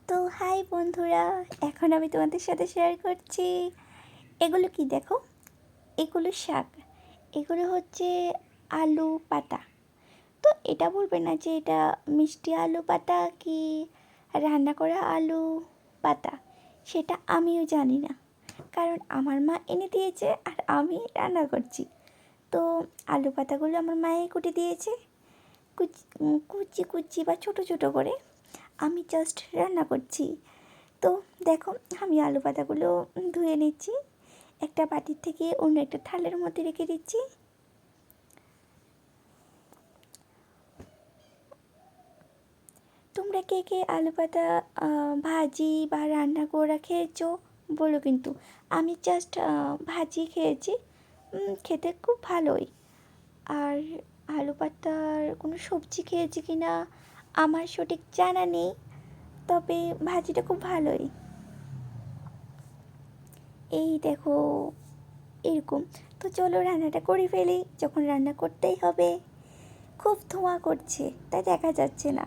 তো হাই বন্ধুরা, এখন আমি তোমাদের সাথে শেয়ার করছি এগুলো কি দেখো। এগুলো শাক, এগুলো হচ্ছে আলু পাতা। তো এটা বলবে না যে এটা মিষ্টি আলু পাতা কি রান্না করা আলু পাতা, সেটা আমিও জানি না, কারণ আমার মা এনে দিয়েছে আর আমি রান্না করছি। তো আলু পাতাগুলো আমার মায়ে কুটে দিয়েছে কুচি কুচি কুচি বা ছোটো ছোটো করে, আমি জাস্ট রান্না করছি। তো দেখো, আমি আলু পাতাগুলো ধুয়ে নিচ্ছি, একটা বাটির থেকে অন্য একটা থালের মধ্যে রেখে দিচ্ছি। তোমরা কে কে আলু পাতা ভাজি বা রান্না করে খেয়েছো বলো কিন্তু। আমি জাস্ট ভাজি খেয়েছি, খেতে খুব ভালোই। আর আলু পাতার কোনো সবজি খেয়েছি কি না আমার সঠিক জানা নেই, তবে ভাজিটা খুব ভালোই। এই দেখো এরকম। তো চলো রান্নাটা করে ফেলি, যখন রান্না করতেই হবে। খুব ধোঁয়া করছে তাই দেখা যাচ্ছে না।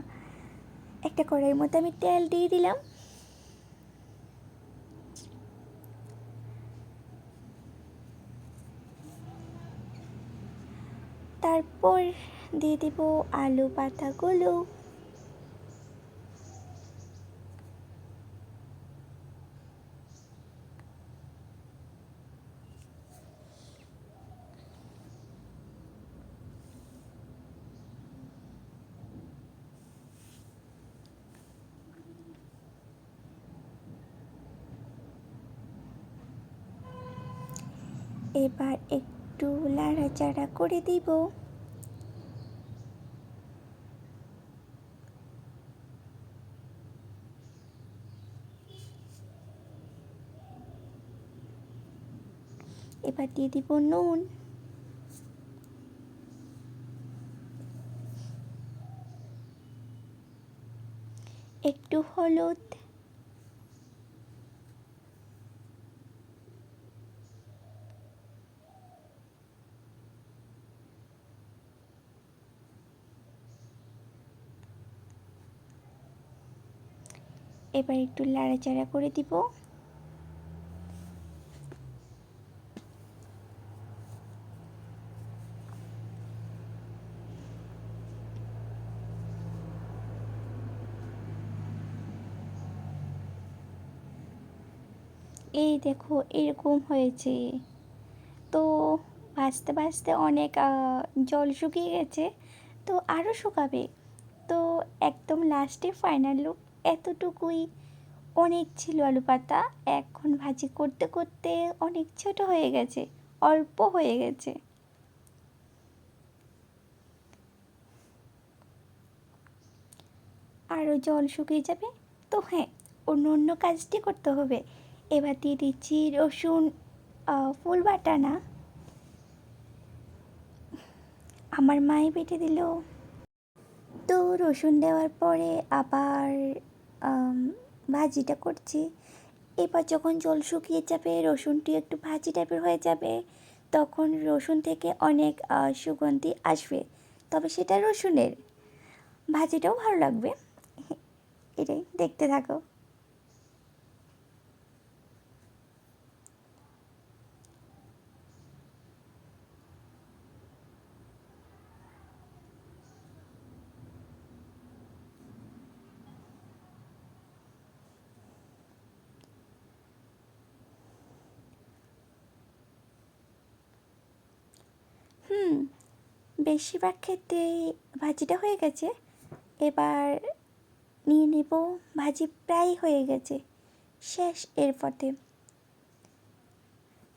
একটা কড়াইয়ের মধ্যে আমি তেল দিয়ে দিলাম, তারপর দিয়ে দেব আলু পাতাগুলো। এবার একটু নাড়াচাড়া করে দিব। এবার দিয়ে দিব নুন, একটু হলুদ, এবার একটু নাড়াচাড়া করে দিব। এই দেখো এরকম হয়েছে। তো ভাজতে ভাজতে অনেক জল শুকিয়ে গেছে, তো আরও শুকাবে। তো একদম লাস্টে ফাইনাল লুক এতটুকুই। অনেক ছিল আলু পাতা, এখন ভাজি করতে করতে অনেক ছোট হয়ে গেছে, অল্প হয়ে গেছে। আরও জল শুকিয়ে যাবে। তো হ্যাঁ, অন্য অন্য কাজটি করতে হবে। এবার দিয়ে দিচ্ছি রসুন, ফুল বাটা না, আমার মাই বেটে দিল। তো রসুন দেওয়ার পরে আবার ভাজিটা করছি। এবার যখন জল শুকিয়ে যাবে, রসুনটি একটু ভাজি টাইপের হয়ে যাবে, তখন রসুন থেকে অনেক সুগন্ধি আসবে। তবে সেটা রসুনের, ভাজিটাও ভালো লাগবে। এটাই, দেখতে থাকো। বেশিরভাগ ক্ষেত্রে ভাজিটা হয়ে গেছে। এবার নিয়ে নেব, ভাজি প্রায় হয়ে গেছে, শেষ এর পথে।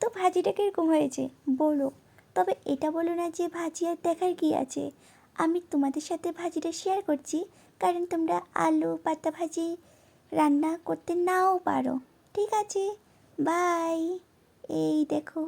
তো ভাজিটা কীরকম হয়েছে বলো। তবে এটা বলো না যে ভাজি আর দেখার কী আছে, আমি তোমাদের সাথে ভাজিটা শেয়ার করছি, কারণ তোমরা আলু পাতা ভাজি রান্না করতে নাও পারো। ঠিক আছে, বাই। এই দেখো।